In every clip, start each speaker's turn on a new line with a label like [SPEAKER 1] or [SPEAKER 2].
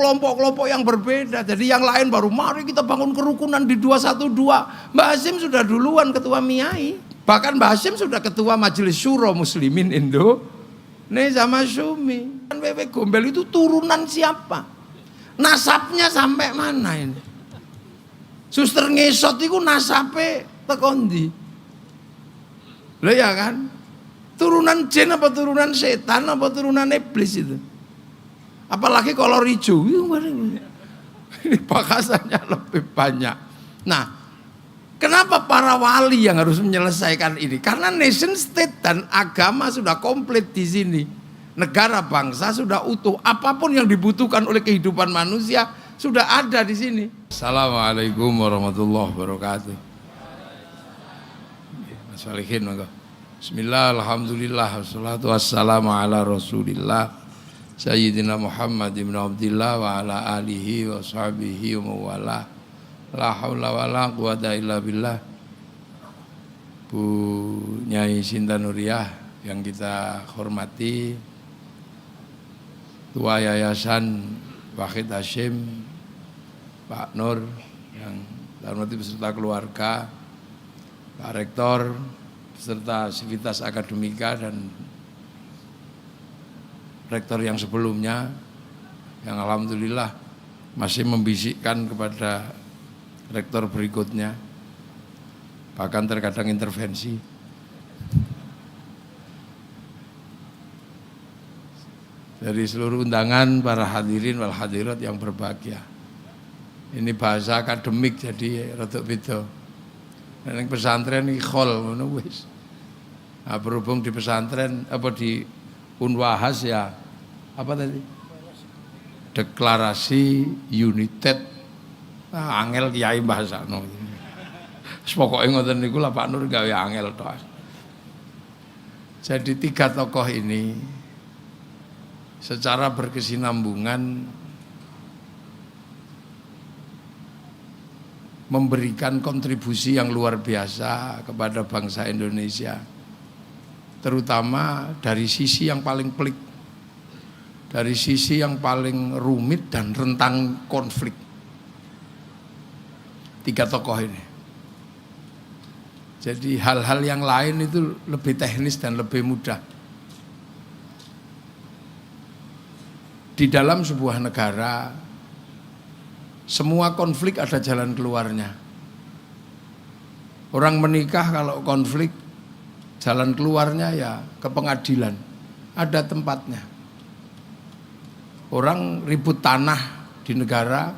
[SPEAKER 1] kelompok-kelompok yang berbeda. Jadi yang lain baru mari kita bangun kerukunan di 212. Mbah Hasyim sudah duluan ketua MIAI. Bahkan Mbah Hasyim sudah ketua Majelis Syuro Muslimin Indonesia Masyumi. Wewe Gombel itu turunan siapa? Nasabnya sampai mana ini? Suster Ngesot itu nasabnya tekondi. Loh ya kan? Turunan jin apa turunan setan apa turunan iblis itu? Apalagi kalau ricu, ini bakasannya lebih banyak. Nah, kenapa para wali yang harus menyelesaikan ini? Karena nation state dan agama sudah komplit di sini. Negara bangsa sudah utuh. Apapun yang dibutuhkan oleh kehidupan manusia sudah ada di sini. Assalamualaikum warahmatullahi wabarakatuh. Mas Walihin, bismillah, alhamdulillah, wassalatu wassalamu ala rasulillah Sayyidina Muhammad ibn Abdillah wa ala alihi wa sahbihi wa mawala. La hawla wa la quwata illa billah. Bu Nyai Sinta Nuriyah yang kita hormati, Tua Yayasan Wahid Hasyim, Pak Nur yang hormati beserta keluarga, Pak Rektor beserta Sivitas Akademika dan rektor yang sebelumnya, yang alhamdulillah masih membisikkan kepada rektor berikutnya, bahkan terkadang intervensi. Dari seluruh undangan, para hadirin wal hadirat yang berbahagia. Ini bahasa akademik jadi rada beda. Ning pesantren iki khol ngono wis. Nah, berhubung di pesantren apa di Unwahas ya apa tadi? Deklarasi United. Nah, angel kiai bahasano. Pokoke ngoten niku lah Pak Nur gawe angel tok. Jadi tiga tokoh ini secara berkesinambungan memberikan kontribusi yang luar biasa kepada bangsa Indonesia, terutama dari sisi yang paling pelik, dari sisi yang paling rumit dan rentang konflik. Tiga tokoh ini. Jadi hal-hal yang lain itu lebih teknis dan lebih mudah. Di dalam sebuah negara, semua konflik ada jalan keluarnya. Orang menikah kalau konflik, jalan keluarnya ya ke pengadilan, ada tempatnya. Orang ribut tanah di negara,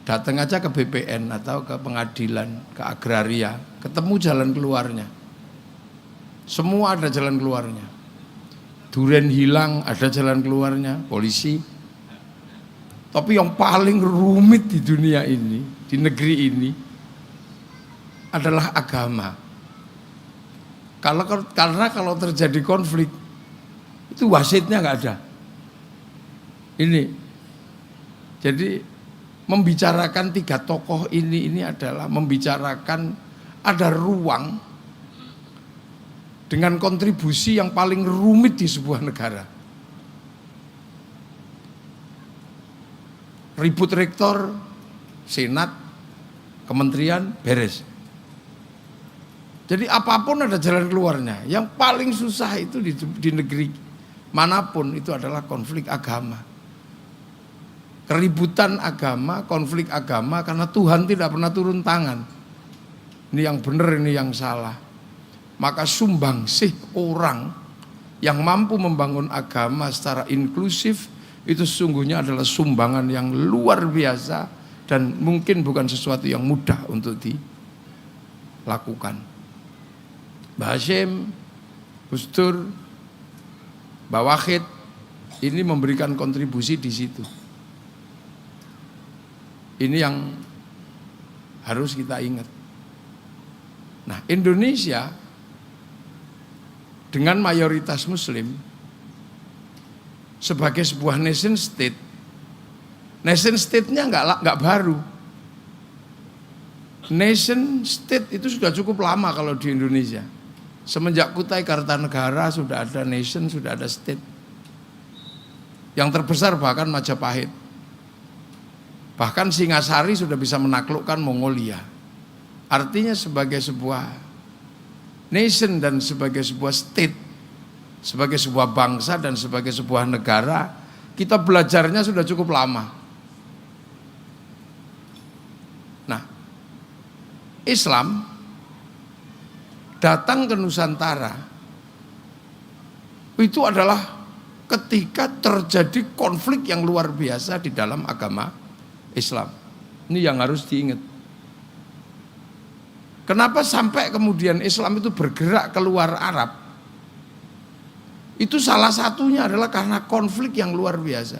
[SPEAKER 1] datang aja ke BPN atau ke pengadilan, ke agraria, ketemu jalan keluarnya. Semua ada jalan keluarnya. Duren hilang, ada jalan keluarnya, polisi. Tapi yang paling rumit di dunia ini, di negeri ini, adalah agama. Karena kalau terjadi konflik, itu wasitnya nggak ada. Ini, jadi membicarakan tiga tokoh ini adalah membicarakan ada ruang dengan kontribusi yang paling rumit di sebuah negara. Ribut rektor, senat, kementerian, beres. Jadi apapun ada jalan keluarnya. Yang paling susah itu di negeri manapun itu adalah konflik agama. Keributan agama, konflik agama karena Tuhan tidak pernah turun tangan. Ini yang benar, ini yang salah. Maka sumbangsih orang yang mampu membangun agama secara inklusif itu sesungguhnya adalah sumbangan yang luar biasa dan mungkin bukan sesuatu yang mudah untuk dilakukan. Mbah Hasyim, Gus Dur, Mbah Wahid ini memberikan kontribusi di situ. Ini yang harus kita ingat. Nah, Indonesia dengan mayoritas Muslim sebagai sebuah nation state-nya nggak baru. Nation state itu sudah cukup lama kalau di Indonesia. Semenjak Kutai Kartanegara sudah ada nation, sudah ada state. Yang terbesar bahkan Majapahit. Bahkan Singasari sudah bisa menaklukkan Mongolia. Artinya sebagai sebuah nation dan sebagai sebuah state, sebagai sebuah bangsa dan sebagai sebuah negara, kita belajarnya sudah cukup lama. Nah, Islam datang ke Nusantara itu adalah ketika terjadi konflik yang luar biasa di dalam agama Islam. Ini yang harus diingat. Kenapa sampai kemudian Islam itu bergerak keluar Arab? Itu salah satunya adalah karena konflik yang luar biasa,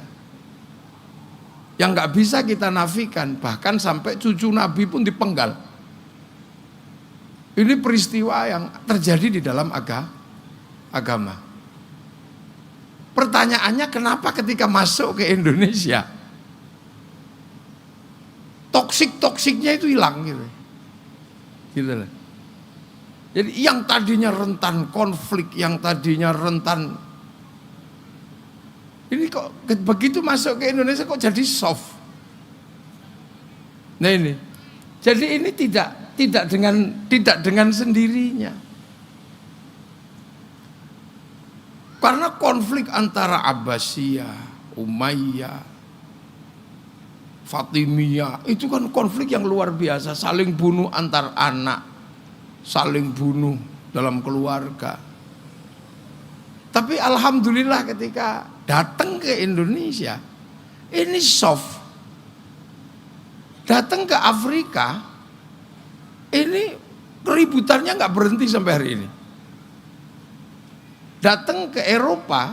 [SPEAKER 1] yang nggak bisa kita nafikan. Bahkan sampai cucu Nabi pun dipenggal. Ini peristiwa yang terjadi di dalam agama. Pertanyaannya, kenapa ketika masuk ke Indonesia toksik-toksiknya itu hilang gitu. Gitu lah. Jadi yang tadinya rentan konflik, yang tadinya rentan, ini kok begitu masuk ke Indonesia kok jadi soft. Nah ini, jadi ini tidak dengan sendirinya. Karena konflik antara Abbasiyah, Umayyah, Fatimiyah, itu kan konflik yang luar biasa, saling bunuh antar anak, saling bunuh dalam keluarga. Tapi alhamdulillah ketika datang ke Indonesia, ini soft. Datang ke Afrika, ini keributannya nggak berhenti sampai hari ini. Datang ke Eropa,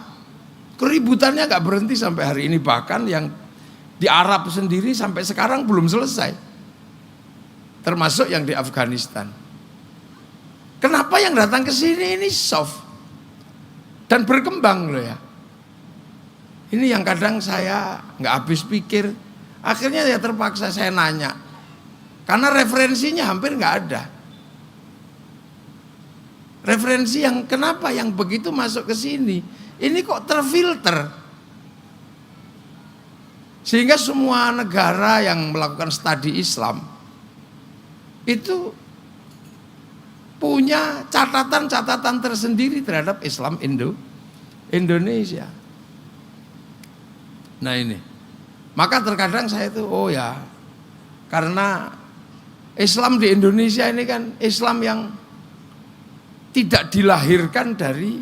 [SPEAKER 1] keributannya nggak berhenti sampai hari ini. Bahkan yang di Arab sendiri sampai sekarang belum selesai, termasuk yang di Afghanistan. Kenapa yang datang ke sini ini soft dan berkembang loh ya. Ini yang kadang saya nggak habis pikir. Akhirnya ya terpaksa saya nanya, karena referensinya hampir nggak ada. Referensi yang kenapa yang begitu masuk ke sini, ini kok terfilter. Sehingga semua negara yang melakukan studi Islam itu punya catatan-catatan tersendiri terhadap Islam Indonesia. Nah ini, maka terkadang saya itu, oh ya, karena Islam di Indonesia ini kan Islam yang tidak dilahirkan dari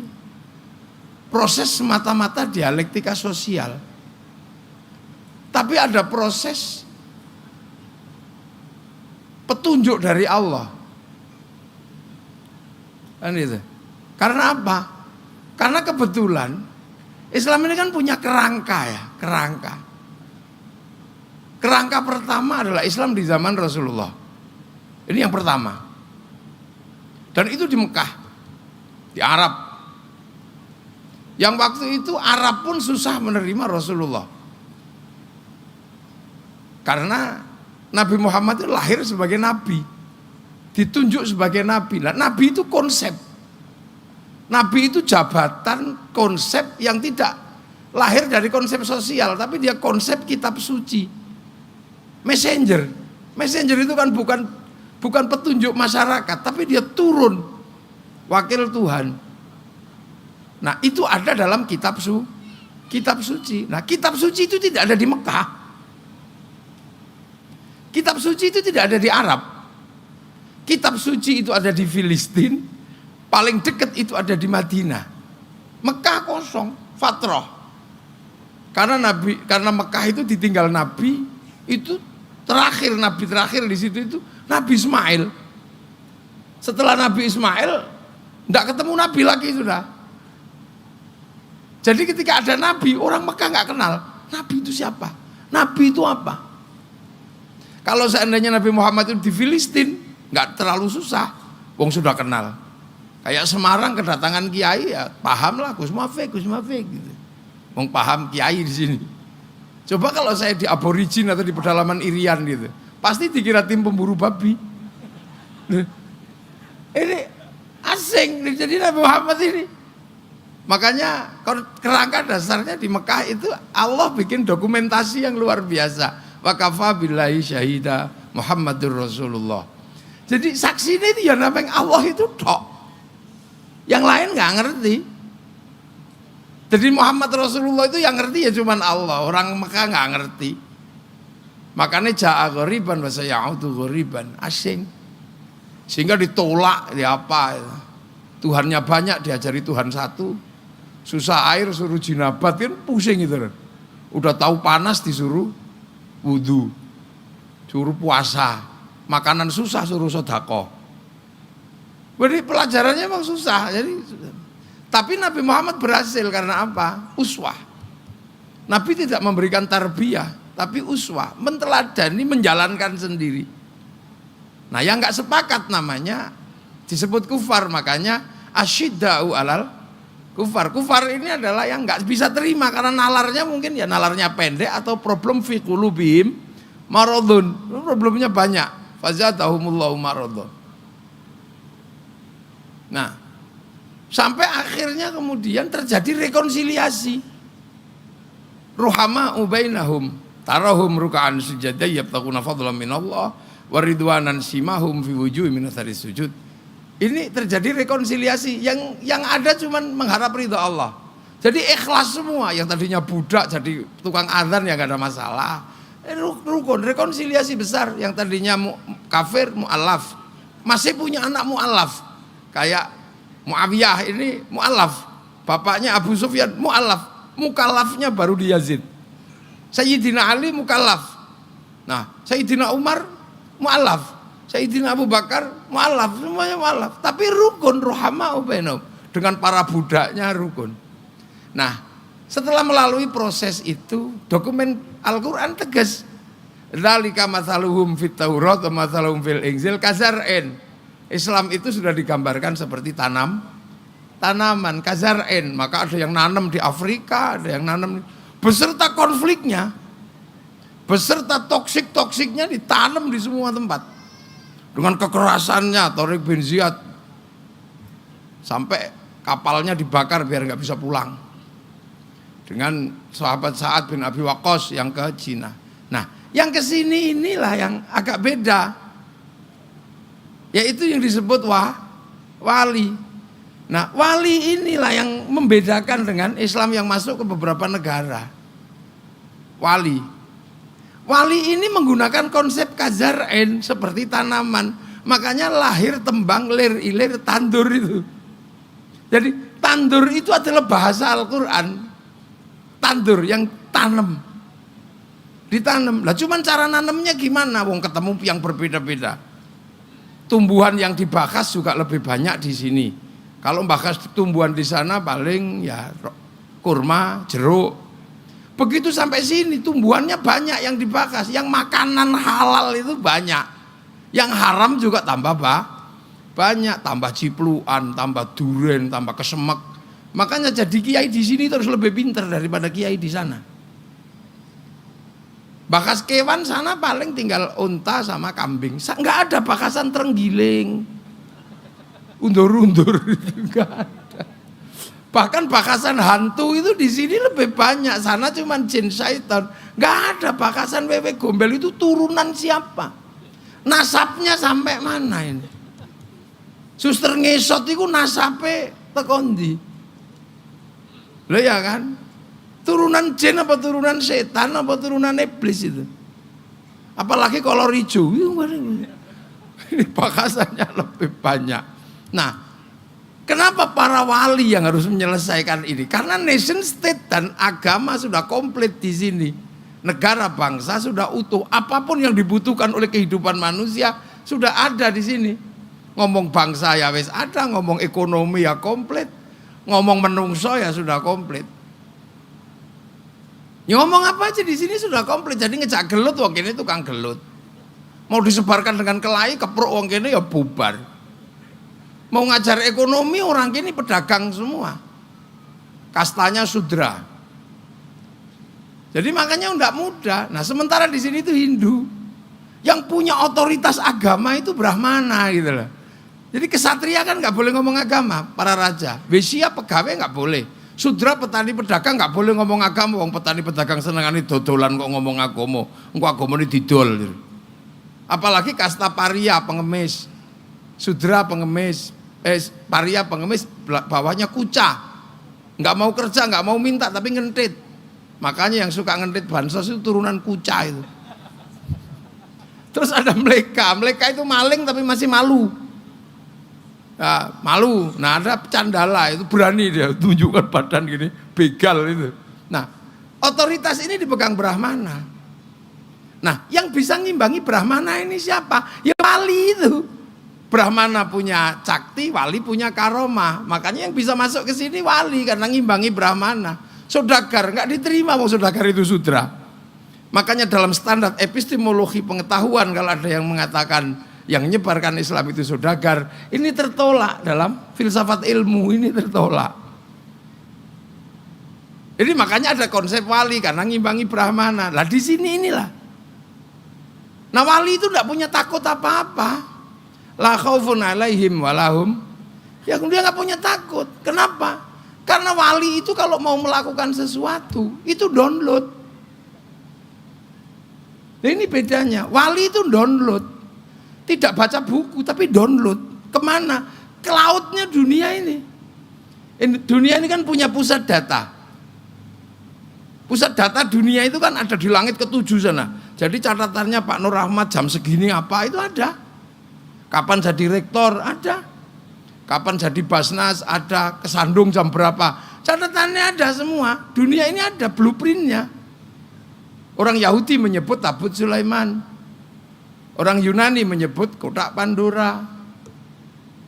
[SPEAKER 1] proses semata-mata dialektika sosial, tapi ada proses petunjuk dari Allah. Kan itu. Karena apa? Karena kebetulan Islam ini kan punya kerangka ya, kerangka. Kerangka pertama adalah Islam di zaman Rasulullah. Ini yang pertama. Dan itu di Mekah, di Arab. Yang waktu itu Arab pun susah menerima Rasulullah. Karena Nabi Muhammad itu lahir sebagai nabi, ditunjuk sebagai nabi. Nah, nabi itu konsep. Nabi itu jabatan, konsep yang tidak lahir dari konsep sosial, tapi dia konsep kitab suci. Messenger. Messenger itu kan bukan petunjuk masyarakat, tapi dia turun wakil Tuhan. Nah, itu ada dalam kitab suci. Nah, kitab suci itu tidak ada di Mekah. Kitab suci itu tidak ada di Arab. Kitab suci itu ada di Filistin. Paling dekat itu ada di Madinah. Mekah kosong, fatrah. Karena Mekah itu ditinggal Nabi, itu Nabi terakhir di situ itu Nabi Ismail. Setelah Nabi Ismail, tidak ketemu Nabi lagi sudah. Jadi ketika ada Nabi, orang Mekah nggak kenal Nabi itu siapa, Nabi itu apa. Kalau seandainya Nabi Muhammad itu di Filistin, nggak terlalu susah, wong sudah kenal. Kayak Semarang kedatangan kiai ya paham lah, Gus Mafik gitu. Wong paham kiai di sini. Coba kalau saya di aborigin atau di pedalaman Irian gitu, pasti dikira tim pemburu babi. Ini asing, jadi Nabi Muhammad ini. Makanya kerangka dasarnya di Mekah itu Allah bikin dokumentasi yang luar biasa. wa kafa billahi syahida Muhammadur Rasulullah. Jadi saksi ini itu ya namanya Allah itu tok. Yang lain nggak ngerti. Jadi Muhammad Rasulullah itu yang ngerti ya cuman Allah. Orang Mekah nggak ngerti. Makanya ja'a ghoriban wa sayaudu ghoriban, asing. Sehingga ditolak ya apa? Tuhannya banyak diajari Tuhan satu. Susah air suruh jinabat kan pusing gitu. Udah tahu panas disuruh wudu. Suruh puasa. Makanan susah suruh sedekah. Jadi pelajarannya memang susah. Tapi Nabi Muhammad berhasil karena apa? Uswah. Nabi tidak memberikan tarbiyah, tapi uswah, menteladani, menjalankan sendiri. Nah, yang nggak sepakat namanya disebut kufar, makanya asyidda'u alal kufar. Kufar ini adalah yang nggak bisa terima karena nalarnya mungkin ya nalarnya pendek atau problem fi qulubihim maradun. Problemnya banyak. Fazadahumullahu maradun. Nah, sampai akhirnya kemudian terjadi rekonsiliasi. Ruhama ubainahum tarahum ruk'an sujada yabtaquna fadlan minallah wa ridwanan simahum fi wujuhihim min athari sujud. Ini terjadi rekonsiliasi yang ada cuman mengharap ridha Allah. Jadi ikhlas semua, yang tadinya budak jadi tukang azan ya enggak ada masalah. Rukun rekonsiliasi besar, yang tadinya kafir mu'allaf masih punya anak mu'allaf. Kayak Muawiyah ini mu'allaf, bapaknya Abu Sufyan mu'allaf, mukallafnya baru di Yazid. Sayyidina Ali mukallaf. Nah, Sayyidina Umar mu'allaf, Sayyidina Abu Bakar mu'allaf, semuanya mu'allaf. Tapi rukun, ruhama ubainahum, dengan para budaknya rukun. Nah, setelah melalui proses itu, dokumen Al-Quran tegas. Dzalika mathaluhum fit Taurat wa mathaluhum fil Injil kazar'in. Islam itu sudah digambarkan seperti tanaman kazar'in. Maka ada yang nanam di Afrika, ada yang nanam beserta konfliknya, beserta toksik-toksiknya ditanam di semua tempat. Dengan kekerasannya, Tariq bin Ziyad sampai kapalnya dibakar biar nggak bisa pulang. Dengan sahabat Sa'ad bin Abi Waqqas yang ke Cina. Nah, yang ke sini inilah yang agak beda. Yaitu yang disebut wali. Nah, wali inilah yang membedakan dengan Islam yang masuk ke beberapa negara. Wali ini menggunakan konsep kazar'in seperti tanaman. Makanya lahir tembang lir ilir tandur itu. Jadi tandur itu adalah bahasa Al-Quran. Tandur yang tanam. Ditanam. Lah cuman cara nanamnya gimana? Wong ketemu yang berbeda-beda. Tumbuhan yang dibahas juga lebih banyak di sini. Kalau bahas tumbuhan di sana paling ya kurma, jeruk. Begitu sampai sini tumbuhannya banyak yang dibahas. Yang makanan halal itu banyak. Yang haram juga tambah banyak. Tambah cipluan, tambah duren, tambah kesemek. Makanya jadi kiai di sini terus lebih pintar daripada kiai di sana. Bakas kewan sana paling tinggal unta sama kambing. Nggak ada bakasan terenggiling, undur-undur itu nggak ada. Bahkan bakasan hantu itu di sini lebih banyak. Sana cuma jin syaitan. Nggak ada bakasan wewe gombel itu turunan siapa? Nasabnya sampai mana ini? Suster ngesot itu nasabnya tekondi. Loh ya kan? Turunan jin apa turunan setan apa turunan iblis itu. Apalagi kalau ricu, ini bakasannya lebih banyak. Nah, kenapa para wali yang harus menyelesaikan ini? Karena nation state dan agama sudah komplit di sini. Negara bangsa sudah utuh. Apapun yang dibutuhkan oleh kehidupan manusia sudah ada di sini. Ngomong bangsa ya wes ada, ngomong ekonomi ya komplit, ngomong menungso ya sudah komplit. Ya ngomong apa aja di sini sudah komplit. Jadi ngejak gelut wong kene tukang gelut. Mau disebarkan dengan kelahi kepruk wong kene ya bubar. Mau ngajar ekonomi orang kene pedagang semua. Kastanya sudra. Jadi makanya enggak mudah. Nah, sementara di sini itu Hindu. Yang punya otoritas agama itu Brahmana gitu loh. Jadi kesatria kan enggak boleh ngomong agama, para raja. Wesya pegawai enggak boleh. Sudra petani pedagang nggak boleh ngomong agama, wong petani pedagang senengane dodolan kok ngomong agama. Engko agamane didol. Apalagi kasta paria pengemis. Sudra pengemis, paria pengemis bawahnya kuca. Nggak mau kerja, nggak mau minta tapi ngentit. Makanya yang suka ngentit bansos itu turunan kuca itu. Terus ada mereka itu maling tapi masih malu. Nah, malu. Nah, ada candala itu berani dia tunjukkan badan gini, begal itu. Nah, otoritas ini dipegang Brahmana. Nah, yang bisa ngimbangi Brahmana ini siapa? Ya wali itu. Brahmana punya cakti, wali punya karomah. Makanya yang bisa masuk ke sini wali karena ngimbangi Brahmana. Saudagar nggak diterima, mau saudagar itu sudra. Makanya dalam standar epistemologi pengetahuan kalau ada yang mengatakan yang menyebarkan Islam itu saudagar, ini tertolak dalam filsafat ilmu, ini tertolak. Jadi makanya ada konsep wali karena ngimbangi Brahmana. Lah di sini inilah. Nah wali itu tidak punya takut apa-apa. La khaufun alaihim walahum. Ya dia nggak punya takut. Kenapa? Karena wali itu kalau mau melakukan sesuatu itu download. Nah ini bedanya, wali itu download, tidak baca buku tapi download. Kemana? Cloudnya dunia ini. Dunia ini kan punya pusat data. Pusat data dunia itu kan ada di langit ketujuh sana. Jadi catatannya Pak Nur Rahmat jam segini apa itu ada. Kapan jadi rektor ada. Kapan jadi Basnas ada. Kesandung jam berapa. Catatannya ada semua. Dunia ini ada blueprintnya. Orang Yahudi menyebut tabut Sulaiman. Orang Yunani menyebut kotak Pandora.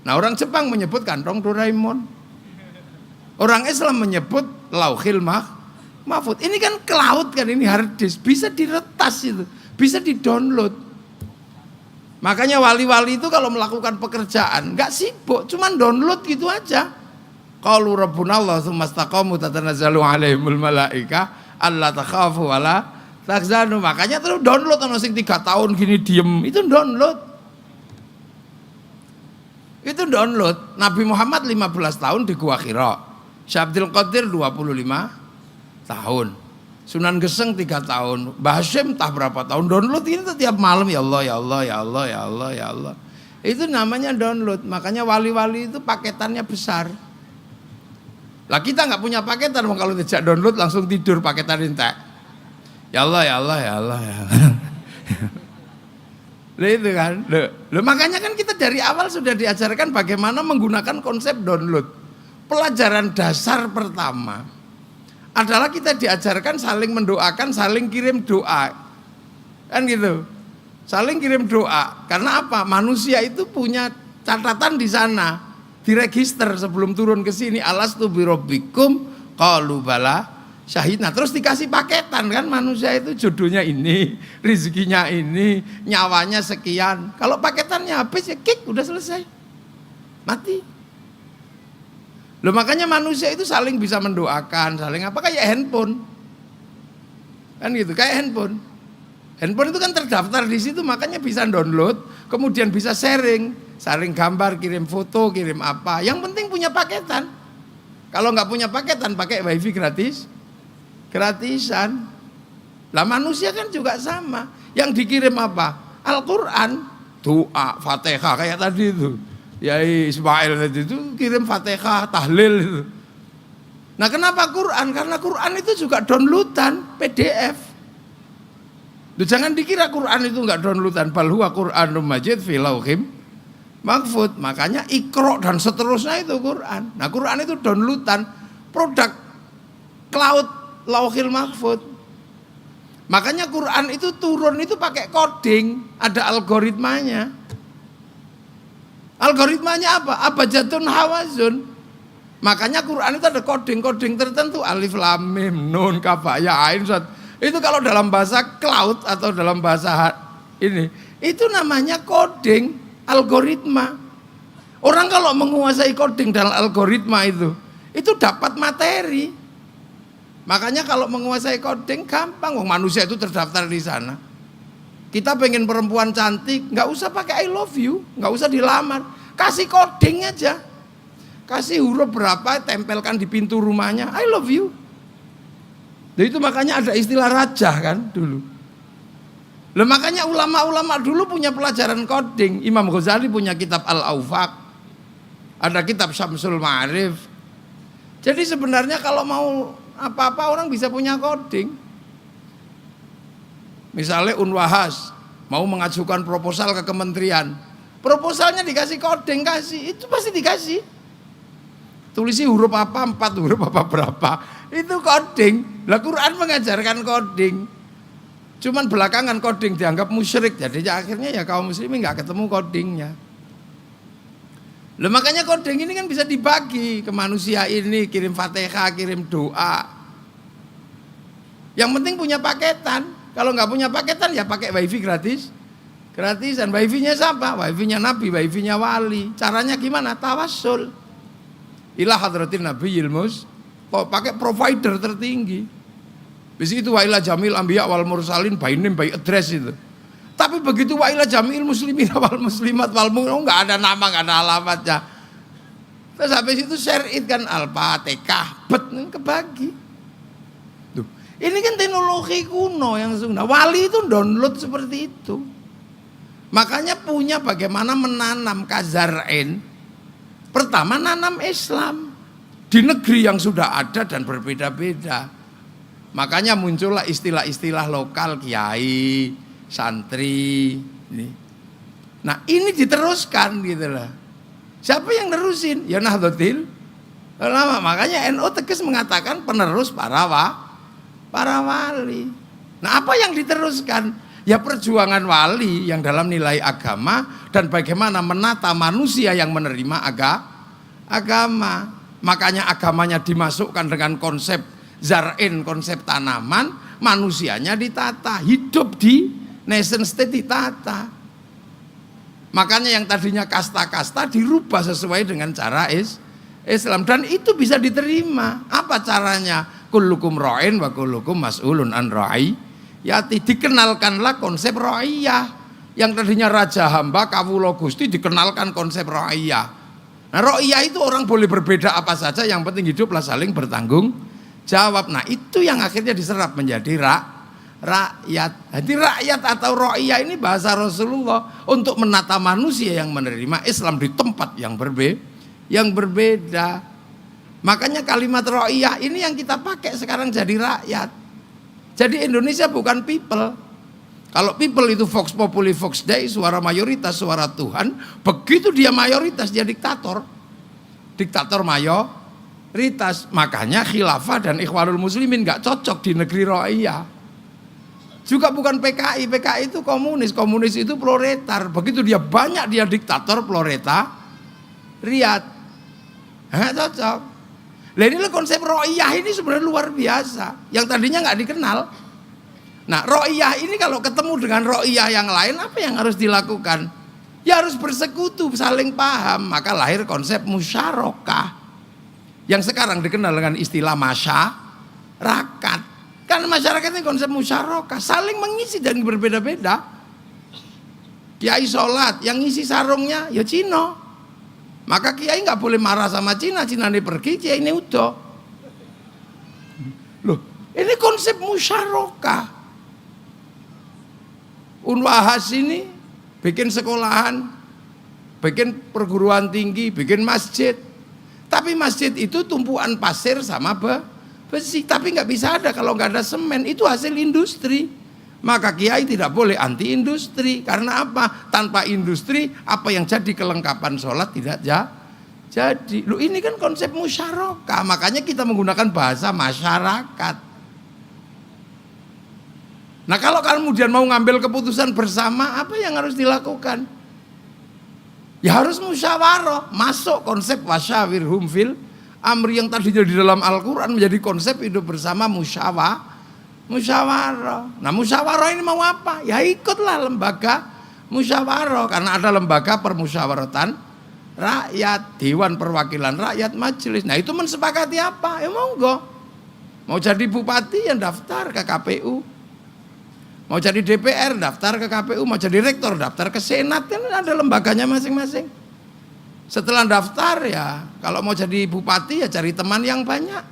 [SPEAKER 1] Nah orang Jepang menyebut kantong Doraemon. Orang Islam menyebut Lauhil Mahfud. Ini kan cloud kan, ini hard disk. Bisa diretas itu, bisa di-download. Makanya wali-wali itu kalau melakukan pekerjaan gak sibuk, cuman download gitu aja. Qalu rabbunallah tsumma istaqamu tatanazzalu alaihimul malaika alla takhafu wala takzanu. Makanya terus download ono sing 3 tahun gini diem, itu download. Itu download. Nabi Muhammad 15 tahun di Gua Hira. Syekh Abdul Qadir 25 tahun. Sunan Geseng 3 tahun. Mbah Hasyim entah berapa tahun. Download ini setiap malam, ya Allah, ya Allah, ya Allah, ya Allah, ya Allah. Itu namanya download. Makanya wali-wali itu paketannya besar. Lah kita nggak punya paketan, kalau tidak download langsung tidur paketan entek. Ya Allah, ya Allah, ya Allah, ya Allah. Nah itu kan. Loh, makanya kan kita dari awal sudah diajarkan bagaimana menggunakan konsep download. Pelajaran dasar pertama adalah kita diajarkan saling mendoakan, saling kirim doa. Kan gitu. Saling kirim doa. Karena apa? Manusia itu punya catatan di sana. Diregister sebelum turun ke sini. Alastu birabbikum qalu bala syahidna. Terus dikasih paketan kan, manusia itu jodohnya ini, rezekinya ini, nyawanya sekian. Kalau paketannya habis ya kick, udah selesai. Mati. Loh makanya manusia itu saling bisa mendoakan, saling apa, kayak handphone. Kan gitu, kayak handphone. Handphone itu kan terdaftar di situ, makanya bisa download, kemudian bisa sharing, saling gambar, kirim foto, kirim apa. Yang penting punya paketan. Kalau nggak punya paketan, pakai wifi gratisan. Lah manusia kan juga sama. Yang dikirim apa? Al-Quran, doa, Fatihah kayak tadi itu. Yai Ismail tadi itu kirim Fatihah, tahlil itu. Nah kenapa Quran? Karena Quran itu juga downloadan PDF. Duh, jangan dikira Quran itu enggak downloadan. Bal huwa Qur'anum Majid fi lauhim mahfud. Makanya Iqra dan seterusnya itu Quran. Nah Quran itu downloadan, produk cloud Lauhil Mahfud. Makanya Quran itu turun itu pakai coding, ada algoritmanya. Algoritmanya apa? Abjadun hawazun. Makanya Quran itu ada coding-coding tertentu, alif lam mim nun kaf ya ain sad. Itu kalau dalam bahasa cloud atau dalam bahasa ini, itu namanya coding, algoritma. Orang kalau menguasai coding dalam algoritma itu dapat materi. Makanya kalau menguasai coding gampang, manusia itu terdaftar di sana. Kita pengen perempuan cantik, nggak usah pakai I love you, nggak usah dilamar, kasih coding aja. kasih huruf berapa, tempelkan di pintu rumahnya, I love you. Nah, itu makanya ada istilah raja kan dulu. Lah makanya ulama-ulama dulu punya pelajaran coding. Imam Ghazali punya kitab Al-Aufaq, ada kitab Syamsul Ma'arif. Jadi sebenarnya kalau mau apa-apa orang bisa punya coding. Misalnya Unwahas mau mengajukan proposal ke kementerian, proposalnya dikasih coding, kasih, itu pasti dikasih. Tulisi huruf apa, 4 huruf apa berapa, itu coding. Lah Quran mengajarkan coding. Cuman belakangan coding dianggap musyrik, jadi akhirnya ya kaum muslimin nggak ketemu codingnya. Lah makanya coding ini kan bisa dibagi ke manusia ini, kirim Fatihah, kirim doa. Yang penting punya paketan. Kalau nggak punya paketan ya pakai wifi gratis. Gratisan. Wifi-nya siapa? Wifi-nya Nabi, wifi-nya wali. Caranya gimana? Tawassul ila hadratin nabiyil mus. Pakai provider tertinggi. Di situ wa ila jamil anbiya wal mursalin by name by address itu. Tapi begitu wa ila jamil muslimin wal muslimat wal mu'min enggak ada nama, enggak ada alamatnya. Terus habis itu share it kan Al-Fatihah, kebagi. Tuh, ini kan teknologi kuno yang sunnah. Wali itu download seperti itu. Makanya punya bagaimana menanam kazar'in. Pertama nanam Islam di negeri yang sudah ada dan berbeda-beda. Makanya muncullah istilah-istilah lokal, kiai, santri. Nah ini diteruskan gitu lah. Siapa yang nerusin? Ya Nahdlatul Ulama. Makanya NU tegas mengatakan penerus para wali. Nah apa yang diteruskan? Ya perjuangan wali yang dalam nilai agama dan bagaimana menata manusia yang menerima agama. Makanya agamanya dimasukkan dengan konsep zar'in, konsep tanaman, manusianya ditata, hidup di nation state ditata. Makanya yang tadinya kasta-kasta dirubah sesuai dengan cara Islam dan itu bisa diterima. Apa caranya? Kullukum ra'in wa kullukum mas'ulun an ra'iyati. Dikenalkanlah konsep ra'iyah. Yang tadinya raja hamba kawula Gusti dikenalkan konsep ra'iyah. Nah, ra'iyah itu orang boleh berbeda apa saja, yang penting hiduplah saling bertanggung jawab. Nah, itu yang akhirnya diserap menjadi rakyat. Jadi rakyat atau ra'iyah ini bahasa Rasulullah untuk menata manusia yang menerima Islam di tempat yang berbeda. Makanya kalimat ra'iyah ini yang kita pakai sekarang jadi rakyat. Jadi Indonesia bukan people. Kalau people itu vox populi vox dei, suara mayoritas, suara Tuhan. Begitu dia mayoritas, dia diktator. Diktator mayoritas. Makanya khilafah dan ikhwanul muslimin gak cocok di negeri ra'iyah. Juga bukan PKI. PKI itu komunis. Komunis itu proletar. Begitu dia banyak, dia diktator proletariat. Gak cocok. Nah inilah konsep ra'iyah ini sebenarnya luar biasa. Yang tadinya gak dikenal. Nah ra'iyah ini kalau ketemu dengan ra'iyah yang lain, apa yang harus dilakukan? Ya harus bersekutu, saling paham. Maka lahir konsep musyarakah, yang sekarang dikenal dengan istilah masyarakat. Kan masyarakat ini konsep musyarakah, saling mengisi dan berbeda-beda. Kiai sholat, yang ngisi sarungnya ya Cina. Maka kiai nggak boleh marah sama Cina. Cina ini pergi, kiai ini udah. Loh, ini konsep musyarakah. Unwahas ini bikin sekolahan, bikin perguruan tinggi, bikin masjid. Tapi masjid itu tumpuan pasir sama besi. Tapi nggak bisa ada kalau nggak ada semen. Itu hasil industri. Maka kiai tidak boleh anti industri. Karena apa? Tanpa industri, apa yang jadi kelengkapan sholat tidak jadi. Loh, ini kan konsep musyarakah. Makanya kita menggunakan bahasa masyarakat. Nah kalau kemudian mau ngambil keputusan bersama, apa yang harus dilakukan? Ya harus musyawarah. Masuk konsep wasyawirhum fil amri yang tadinya di dalam Al-Quran menjadi konsep hidup bersama musyawarah. Nah musyawarah ini mau apa? Ya ikutlah lembaga musyawarah. Karena ada lembaga permusyawaratan rakyat, Dewan Perwakilan Rakyat, Majelis. Nah itu mensepakati apa? Ya monggo. Mau jadi bupati yang daftar ke KPU. Mau jadi DPR daftar ke KPU. Mau jadi rektor daftar ke Senat. Kan ada lembaganya masing-masing. Setelah daftar ya, kalau mau jadi bupati ya cari teman yang banyak.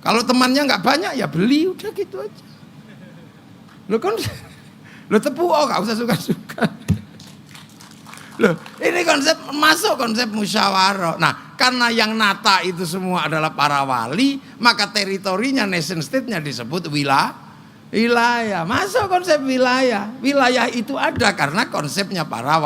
[SPEAKER 1] Kalau temannya nggak banyak ya beli, udah gitu aja. Lo kan, lo tepuk, oh nggak usah suka-suka. Loh, ini masuk konsep musyawarah. Nah, karena yang nata itu semua adalah para wali, maka teritorinya nation state-nya disebut wilayah. Masuk konsep wilayah. Wilayah itu ada karena konsepnya para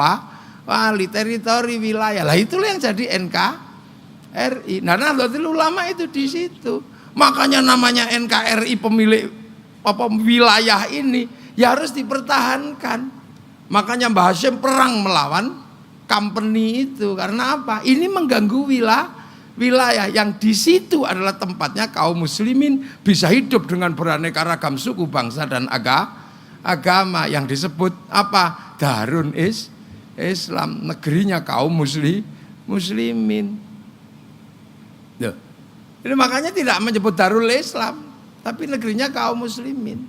[SPEAKER 1] wali, teritori wilayah. Lah itulah yang jadi NKRI. Nah, Nahdlatul Ulama itu di situ. Makanya namanya NKRI pemilik wilayah ini ya harus dipertahankan. Makanya Mbah Hashim perang melawan company itu karena apa? Ini mengganggu wilayah yang di situ adalah tempatnya kaum muslimin bisa hidup dengan beraneka ragam suku, bangsa dan agama yang disebut apa? Darun Islam, negerinya kaum muslimin. Loh. Ini makanya tidak menyebut Darul Islam, tapi negerinya kaum muslimin.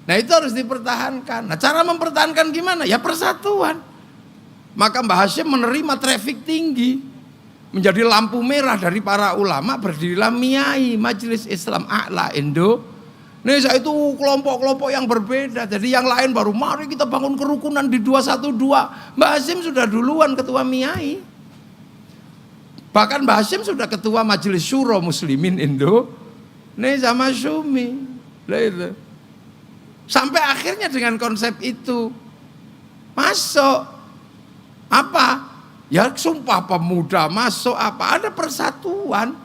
[SPEAKER 1] Nah, itu harus dipertahankan. Nah, cara mempertahankan gimana? Ya persatuan. Maka Mbah Hashim menerima traffic tinggi, menjadi lampu merah dari para ulama, berdirilah MIAI, Majelis Islam A'la Indonesia. Itu kelompok-kelompok yang berbeda. Jadi yang lain baru mari kita bangun kerukunan di 212. Mbah Hashim sudah duluan ketua MIAI. Bahkan Mbah Hashim sudah ketua Majelis Syuro Muslimin Indonesia Masyumi. Sampai akhirnya dengan konsep itu masuk apa? Ya Sumpah Pemuda masuk apa? Ada persatuan.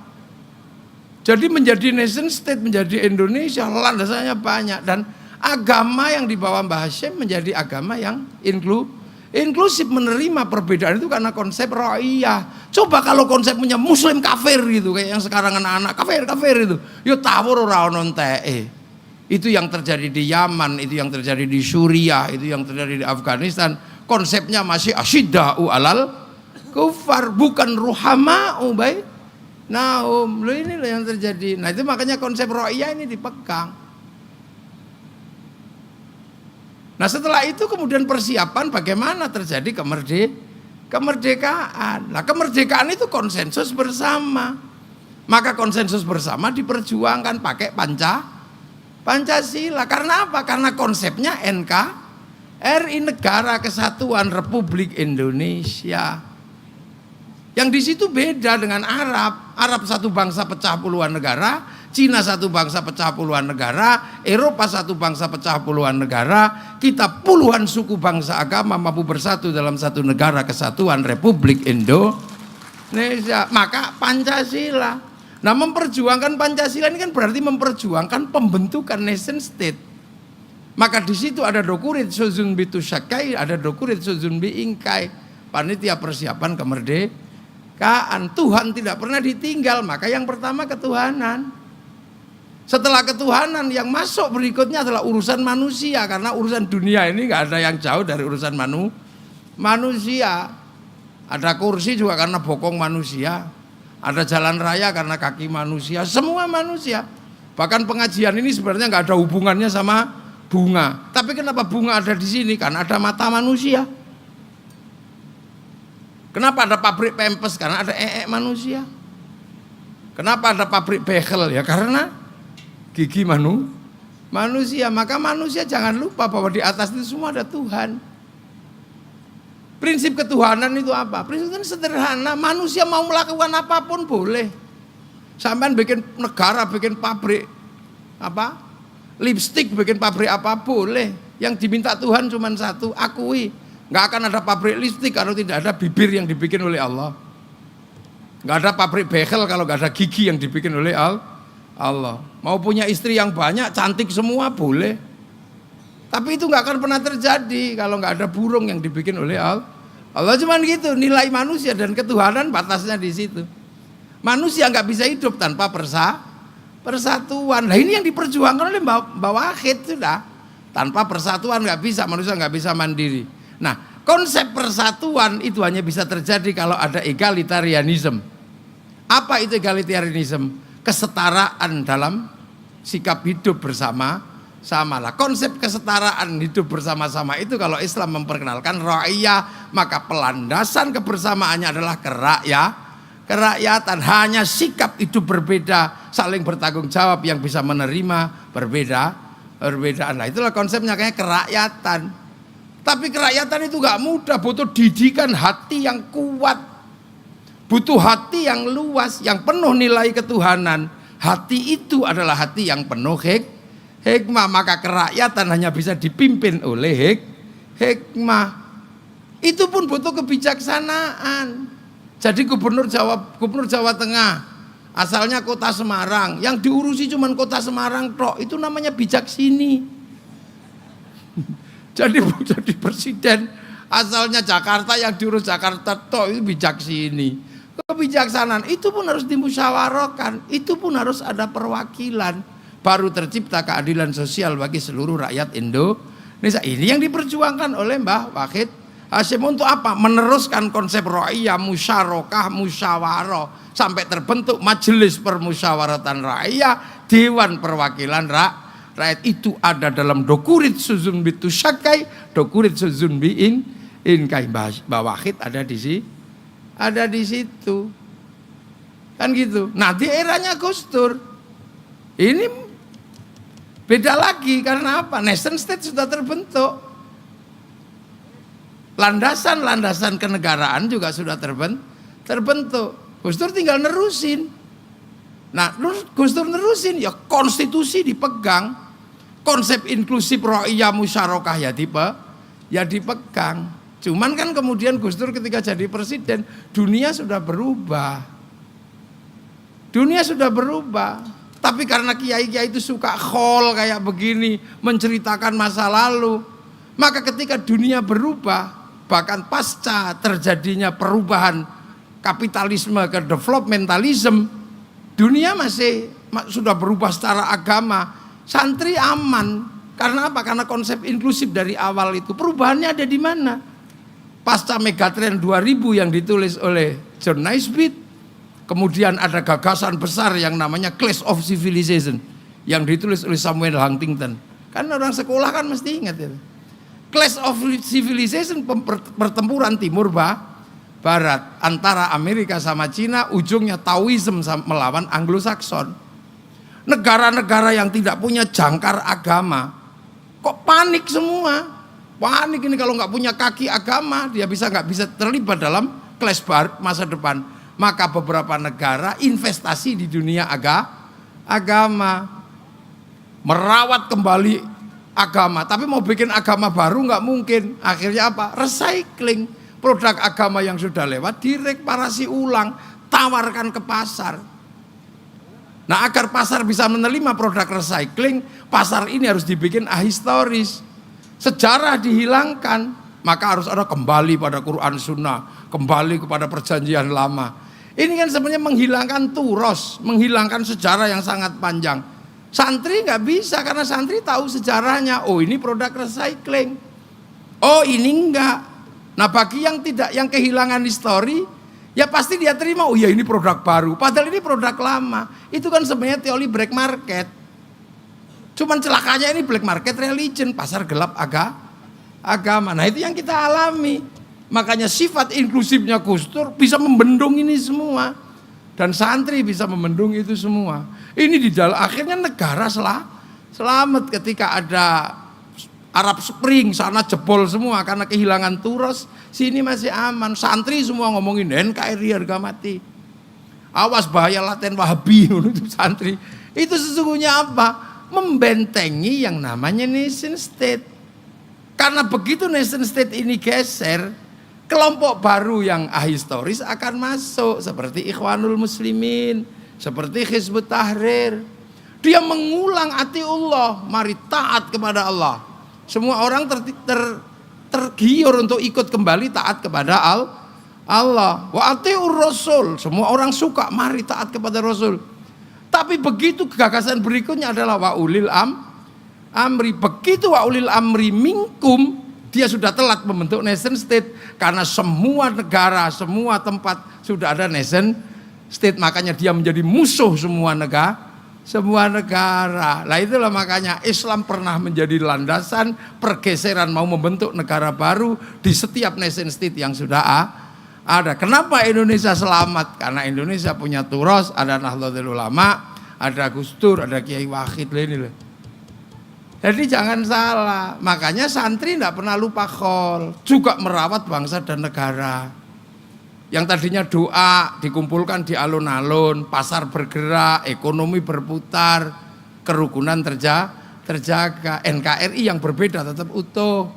[SPEAKER 1] Jadi menjadi nation state, menjadi Indonesia landasannya banyak dan agama yang dibawa Mbah Hashim menjadi agama yang inklusif, menerima perbedaan itu karena konsep ra'iyah. Coba kalau konsepnya muslim kafir gitu kayak yang sekarang anak-anak kafir itu. Yo tawur ora ono enteke. Itu yang terjadi di Yaman, itu yang terjadi di Suriah, itu yang terjadi di Afghanistan. Konsepnya masih asyidda'u alal kufar, bukan ruhama'u baik. Nah, inilah yang terjadi. Nah, itu makanya konsep ra'iyah ini dipegang. Nah, setelah itu kemudian persiapan bagaimana terjadi kemerdekaan. Nah, kemerdekaan itu konsensus bersama. Maka konsensus bersama diperjuangkan pakai Pancasila. Karena apa? Karena konsepnya NKRI, Negara Kesatuan Republik Indonesia. Yang di situ beda dengan Arab. Arab satu bangsa pecah puluhan negara, Cina satu bangsa pecah puluhan negara, Eropa satu bangsa pecah puluhan negara. Kita puluhan suku bangsa agama mampu bersatu dalam satu negara kesatuan Republik Indonesia. Maka Pancasila. Nah, memperjuangkan Pancasila ini kan berarti memperjuangkan pembentukan nation state. Maka di situ ada dokurit suzun bitu syakai, ada dokurit suzun bi ingkai, panitia persiapan kemerdekaan. Tuhan tidak pernah ditinggal, maka yang pertama ketuhanan. Setelah ketuhanan yang masuk berikutnya adalah urusan manusia, karena urusan dunia ini nggak ada yang jauh dari urusan manusia. Ada kursi juga karena bokong manusia. Ada jalan raya karena kaki manusia, semua manusia. Bahkan pengajian ini sebenarnya nggak ada hubungannya sama bunga. Tapi kenapa bunga ada di sini? Karena ada mata manusia. Kenapa ada pabrik pempes? Karena ada manusia. Kenapa ada pabrik bekel? Ya karena gigi manusia. Maka manusia jangan lupa bahwa di atas itu semua ada Tuhan. Prinsip ketuhanan itu apa? Prinsip itu sederhana, manusia mau melakukan apapun boleh. Sampai bikin negara, bikin pabrik apa? Lipstik, bikin pabrik apa boleh. Yang diminta Tuhan cuma satu, akui. Nggak akan ada pabrik lipstik kalau tidak ada bibir yang dibikin oleh Allah. Nggak ada pabrik bekel kalau nggak ada gigi yang dibikin oleh Allah. Mau punya istri yang banyak, cantik semua boleh. Tapi itu nggak akan pernah terjadi kalau nggak ada burung yang dibikin oleh Allah. Cuman gitu, nilai manusia dan ketuhanan batasnya di situ. Manusia nggak bisa hidup tanpa persatuan. Nah ini yang diperjuangkan oleh Mbah Wahid sudah. Tanpa persatuan nggak bisa, manusia nggak bisa mandiri. Nah, konsep persatuan itu hanya bisa terjadi kalau ada egalitarianisme. Apa itu egalitarianisme? Kesetaraan dalam sikap hidup bersama samalah. Konsep kesetaraan hidup bersama-sama itu kalau Islam memperkenalkan ra'iyah, maka pelandasan kebersamaannya adalah kerakyatan. Hanya sikap hidup berbeda, saling bertanggung jawab yang bisa menerima perbedaan. Nah, itulah konsepnya kayak kerakyatan. Tapi kerakyatan itu gak mudah, butuh didikan hati yang kuat, butuh hati yang luas, yang penuh nilai ketuhanan. Hati itu adalah hati yang penuh hikmah. Maka kerakyatan hanya bisa dipimpin oleh hikmah. Itu pun butuh kebijaksanaan. Jadi gubernur Jawa Tengah, asalnya kota Semarang, yang diurusi cuma kota Semarang tok, itu namanya bijaksini. Jadi presiden asalnya Jakarta, yang diurus Jakarta tok, itu bijaksini. Kebijaksanaan itu pun harus dimusyawarahkan, itu pun harus ada perwakilan, baru tercipta keadilan sosial bagi seluruh rakyat Indonesia. Ini yang diperjuangkan oleh Mbah Wahid Hasyim untuk apa? Meneruskan konsep ra'iyah, musyawarah sampai terbentuk Majelis Permusyawaratan Rakyat, Dewan Perwakilan Rakyat. Itu ada dalam Dokurit Suzun Bitu Syakai, Dokurit Suzun Bi Inkai. Mbah Wahid ada di situ. Kan gitu. Nah, di eranya Gus Dur ini beda lagi, karena apa? Nation state sudah terbentuk. Landasan kenegaraan juga sudah terbentuk. Gus Dur tinggal nerusin. Nah, Gus Dur nerusin, ya konstitusi dipegang. Konsep inklusif ra'iyah musyarakah ya dipegang. Cuman kan kemudian Gus Dur ketika jadi presiden, dunia sudah berubah. Tapi karena kiai-kiai itu suka khol kayak begini, menceritakan masa lalu, maka ketika dunia berubah, bahkan pasca terjadinya perubahan kapitalisme ke developmentalism, dunia sudah berubah secara agama. Santri aman. Karena apa? Karena konsep inklusif dari awal itu. Perubahannya ada di mana? Pasca Megatrend 2000 yang ditulis oleh John Naisbitt, kemudian ada gagasan besar yang namanya Clash of Civilization yang ditulis oleh Samuel Huntington. Kan orang sekolah kan mesti ingat itu. Clash of Civilization, pertempuran timur barat antara Amerika sama Cina, ujungnya Taoism melawan Anglo-Saxon. Negara-negara yang tidak punya jangkar agama kok panik semua. Panik ini kalau nggak punya kaki agama, dia nggak bisa terlibat dalam clash masa depan. Maka beberapa negara investasi di dunia agama, merawat kembali agama, tapi mau bikin agama baru nggak mungkin. Akhirnya apa? Recycling. Produk agama yang sudah lewat direkparasi ulang, tawarkan ke pasar. Nah, agar pasar bisa menerima produk recycling, pasar ini harus dibikin ahistoris. Sejarah dihilangkan, maka harus ada kembali pada Quran Sunnah, kembali kepada perjanjian lama. Ini kan sebenarnya menghilangkan turos, menghilangkan sejarah yang sangat panjang. Santri nggak bisa, karena santri tahu sejarahnya. Oh, ini produk recycling. Oh, ini enggak. Nah, bagi yang kehilangan histori, ya pasti dia terima. Oh ya, ini produk baru. Padahal ini produk lama. Itu kan sebenarnya teori black market. Cuman celakanya ini black market religion, pasar gelap agama. Nah, itu yang kita alami. Makanya sifat inklusifnya Gus Dur bisa membendung ini semua. Dan santri bisa membendung itu semua. Ini di dalam akhirnya negara selamat ketika ada Arab Spring, sana jebol semua karena kehilangan turos, sini masih aman. Santri semua ngomongin NKRI harga mati. Awas bahaya laten Wahabi itu santri. Itu sesungguhnya apa? Membentengi yang namanya nation state. Karena begitu nation state ini geser, kelompok baru yang ahistoris akan masuk seperti Ikhwanul Muslimin, seperti Hizbut Tahrir. Dia mengulang atiullah, mari taat kepada Allah. Semua orang tergiur untuk ikut kembali taat kepada Allah. Wa atiur Rasul, semua orang suka mari taat kepada Rasul. Tapi begitu gagasan berikutnya adalah wa ulil amri. Begitu wa ulil amri minkum, dia sudah telat membentuk nation state. Karena semua negara, semua tempat sudah ada nation state. Makanya dia menjadi musuh semua Semua negara. Lah itulah makanya Islam pernah menjadi landasan pergeseran mau membentuk negara baru di setiap nation state yang sudah ada. Kenapa Indonesia selamat? Karena Indonesia punya Turos, ada Nahdlatul Ulama, ada Gus Dur, ada Kiai Wahid ini loh. Jadi jangan salah. Makanya santri tidak pernah lupa khol, juga merawat bangsa dan negara. Yang tadinya doa dikumpulkan di alun-alun, pasar bergerak, ekonomi berputar, kerukunan terjaga, NKRI yang berbeda tetap utuh.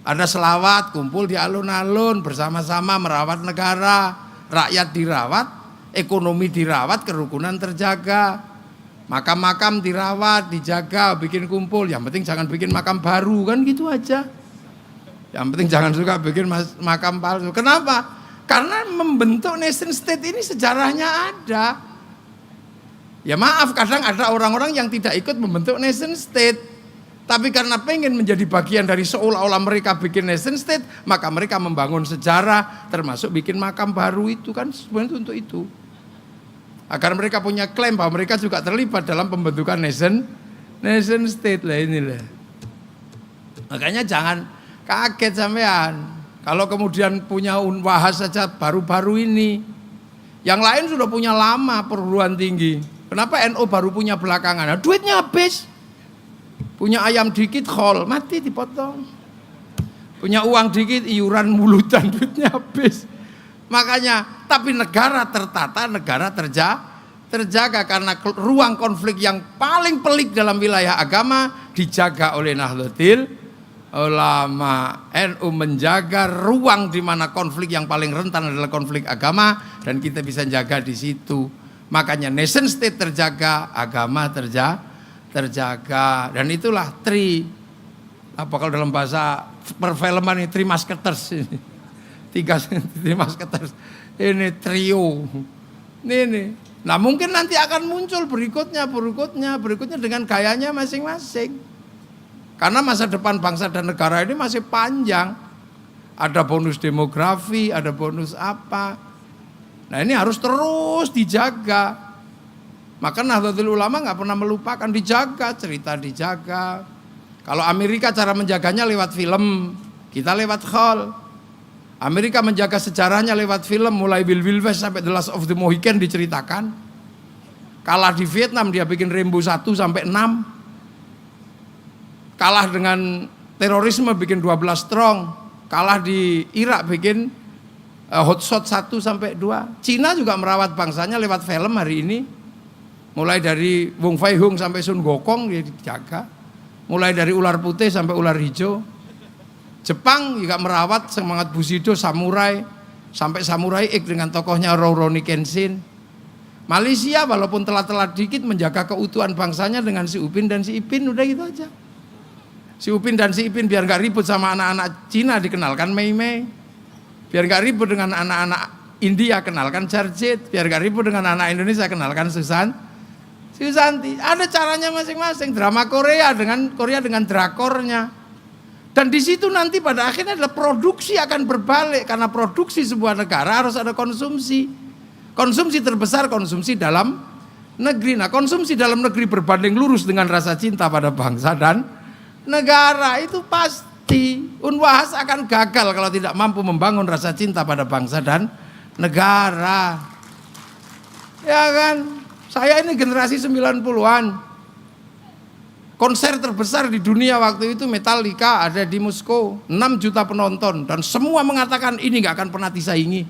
[SPEAKER 1] Ada selawat, kumpul di alun-alun, bersama-sama merawat negara, rakyat dirawat, ekonomi dirawat, kerukunan terjaga, makam-makam dirawat, dijaga, bikin kumpul. Yang penting jangan bikin makam baru, kan gitu aja. Yang penting jangan suka bikin makam palsu. Kenapa? Karena membentuk nation state ini sejarahnya ada. Ya maaf, kadang ada orang-orang yang tidak ikut membentuk nation state, tapi karena pengen menjadi bagian dari seolah-olah mereka bikin nation state, maka mereka membangun sejarah, termasuk bikin makam baru itu kan sebenarnya untuk itu. Agar mereka punya klaim bahwa mereka juga terlibat dalam pembentukan nation state lah inilah. Makanya jangan kaget sampean. Kalau kemudian punya Unwahas saja baru-baru ini, yang lain sudah punya lama perguruan tinggi. Kenapa NU baru punya belakangan? Nah, duitnya habis. Punya ayam dikit, khol, mati dipotong. Punya uang dikit, iuran mulutan, duitnya habis. Makanya, tapi negara tertata, negara terjaga karena ruang konflik yang paling pelik dalam wilayah agama dijaga oleh Nahdlatul Ulama. NU menjaga ruang di mana konflik yang paling rentan adalah konflik agama, dan kita bisa jaga di situ. Makanya nation state terjaga, agama terjaga, dan itulah kalau dalam bahasa perfilman ini Three Musketeers ini. Three Musketeers. Ini trio. Ini. Nah, mungkin nanti akan muncul berikutnya dengan gayanya masing-masing. Karena masa depan bangsa dan negara ini masih panjang. Ada bonus demografi, ada bonus apa. Nah, ini harus terus dijaga. Maka Nahdlatul Ulama nggak pernah melupakan, dijaga, cerita dijaga. Kalau Amerika cara menjaganya lewat film, kita lewat khol. Amerika menjaga sejarahnya lewat film, mulai Wild West sampai The Last of the Mohican diceritakan. Kalah di Vietnam dia bikin Rambo 1 sampai 6. Kalah dengan terorisme bikin 12 Strong. Kalah di Irak bikin Hot Shot 1 sampai 2. Cina juga merawat bangsanya lewat film hari ini. Mulai dari Wong Fei Hung sampai Sun Gokong dia dijaga. Mulai dari ular putih sampai ular hijau. Jepang juga merawat semangat Bushido, samurai, sampai Samurai X dengan tokohnya Rurouni Kenshin. Malaysia walaupun telat-telat dikit menjaga keutuhan bangsanya dengan si Upin dan si Ipin, udah gitu aja. Si Upin dan si Ipin biar gak ribut sama anak-anak Cina dikenalkan Mei Mei. Biar gak ribut dengan anak-anak India kenalkan Jarjit. Biar gak ribut dengan anak Indonesia kenalkan Susanti. Ada caranya masing-masing. Drama Korea dengan drakornya. Dan di situ nanti pada akhirnya adalah produksi akan berbalik. Karena produksi sebuah negara harus ada konsumsi. Konsumsi terbesar konsumsi dalam negeri. Nah, konsumsi dalam negeri berbanding lurus dengan rasa cinta pada bangsa dan negara, itu pasti Unwahas akan gagal kalau tidak mampu membangun rasa cinta pada bangsa dan negara. Ya kan? Saya ini generasi 90-an. Konser terbesar di dunia waktu itu Metallica ada di Moskow, 6 juta penonton, dan semua mengatakan ini gak akan pernah disaingi.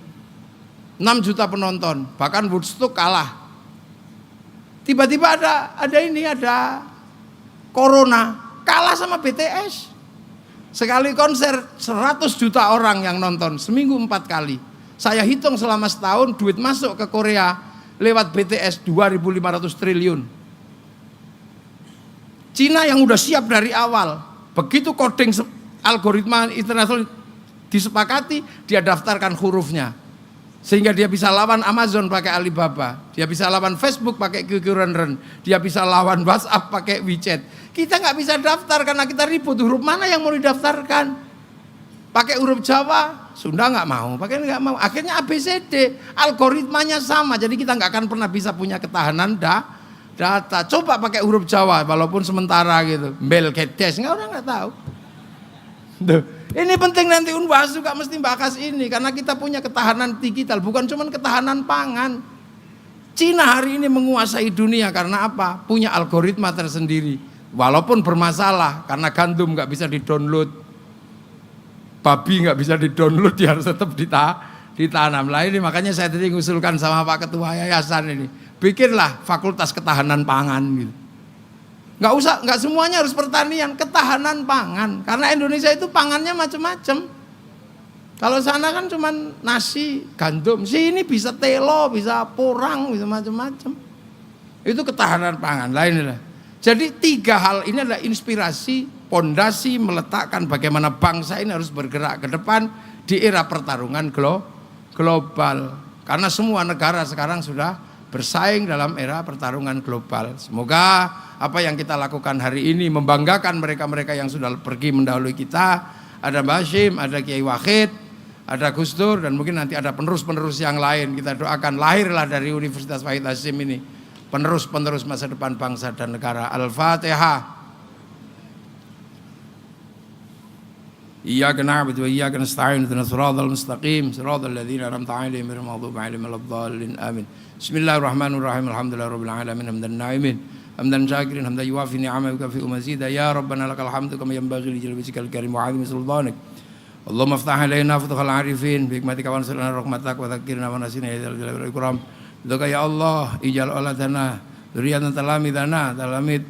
[SPEAKER 1] 6 juta penonton, bahkan Woodstock kalah. Tiba-tiba ada corona, kalah sama BTS. Sekali konser 100 juta orang yang nonton, seminggu 4 kali. Saya hitung selama setahun duit masuk ke Korea lewat BTS 2.500 triliun. Cina yang udah siap dari awal, begitu coding algoritma internasional disepakati, dia daftarkan hurufnya. Sehingga dia bisa lawan Amazon pakai Alibaba, dia bisa lawan Facebook pakai QQ Renren, dia bisa lawan WhatsApp pakai WeChat. Kita nggak bisa daftar karena kita ribut huruf mana yang mau didaftarkan. Pakai huruf Jawa, Sunda nggak mau, pakai nggak mau. Akhirnya ABCD, algoritmanya sama, jadi kita nggak akan pernah bisa punya ketahanan Data. Coba pakai huruf Jawa walaupun sementara gitu. Belkedes, orang nggak tahu. Duh. Ini penting nanti Unbahas juga mesti bahas ini karena kita punya ketahanan digital, bukan cuma ketahanan pangan. Cina hari ini menguasai dunia karena apa? Punya algoritma tersendiri. Walaupun bermasalah karena gandum nggak bisa didownload, babi nggak bisa didownload, dia harus tetap ditanam. Lah ini makanya saya tadi ngusulkan sama Pak Ketua Yayasan ini, bikinlah fakultas ketahanan pangan gitu. Nggak semuanya harus pertanian, ketahanan pangan. Karena Indonesia itu pangannya macam-macam. Kalau sana kan cuma nasi, gandum. Sini bisa telo, bisa porang, bisa macam-macam. Itu ketahanan pangan. Lainnya. Jadi 3 hal ini adalah inspirasi, pondasi meletakkan bagaimana bangsa ini harus bergerak ke depan di era pertarungan global. Karena semua negara sekarang sudah bersaing dalam era pertarungan global. Semoga apa yang kita lakukan hari ini membanggakan mereka-mereka yang sudah pergi mendahului kita. Ada Mbah Hashim, ada Kiai Wahid, ada Gus Dur, dan mungkin nanti ada penerus-penerus yang lain. Kita doakan lahirlah dari Universitas Wahid Hasyim ini penerus-penerus masa depan bangsa dan negara. Al-Fatihah. Iyyaka na'budu wa iyyaka nasta'in ihdinas siratal mustaqim siratal ladzina an'amta 'alaihim ghairil maghdubi 'alaihim waladdallin. Amin. Bismillahirrahmanirrahim. Alhamdulillahirabbil alamin hamdan na'imin hamdan syakirin hamdan yuwafi ni'amahu wa yukafi'u mazida. Ya rabbana lakal hamdu kama yanbaghi li jalali wajhikal karim wa 'azimi sultanik. Allahumma iftah 'alaina futuhal 'arifin bi hikmatika wa ansurna rahmatak wa dzakkirna wa nasina ya dzal jalali wal ikram. Doa ya Allah, ijal auladana dzurriyyatan talamidana talamid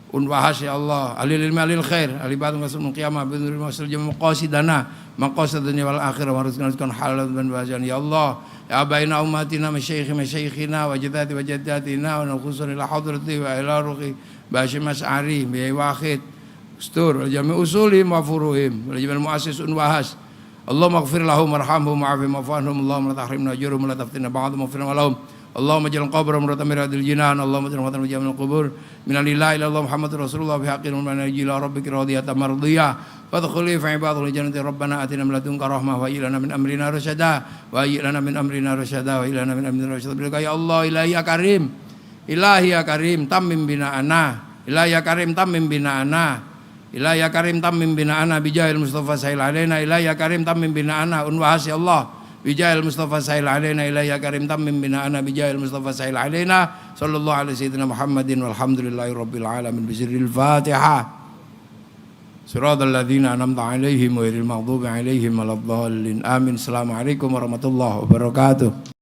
[SPEAKER 1] Unbahas ya Allah, alil ilmi alil khair, alibatun qasul qiyamah bi nuril masul jam qasidana, maqasid dunya wal akhirah wa rizqan halal dan bahagian ya Allah. Ya baina ummatina masyayikhina wa jadati wa jaddatina wa nukhusun ila hadrati wa ila ruhi Bashim Mas'ari bi wahid ustur jami usuli wa furuhim wa jami muassis Unbahas. Allahumma ighfir lahum warhamhum wa'afihim wa'fu anhum. Allahumma la tahrimna ajrahum wa la taftinna ba'dahum wa lahum. Allahumma ja'al qabrahum rawdatan min riyadil jinan. Allahumma ja'al qabrahum min al-qubur min la ilaha illallah Muhammadur Rasulullah fi haqqin wa ila rabbika radiyatan mardiyah. Fadkhuli fi ibadil jannati rabbana atina min ladunka rahmah wa ilana min amrina rasyada wa ilana min amrina rasyada wa ilana min amrina rasyada. Ya Allah, ilahi ya karim, ilahi ya karim tammim bina'ana, ilahi ya karim tammim bina'ana, ilahi ya karim tammim bina'ana bijahil Mustafa sahil alaina, ilahi ya karim tammim bina'ana. Unbahas ya Allah bijahil Mustafa sahil alaina, ilahi ya karim tammim bina'ana bijahil Mustafa sahil alaina. Sallallahu alaihi sayyidina Muhammadin walhamdulillahi rabbil alamin. Bisirril Fatihah. Siratal ladzina an'amta 'alaihim ghairil maghdubi 'alaihim waladdallin. Amin. Assalamualaikum warahmatullahi wabarakatuh.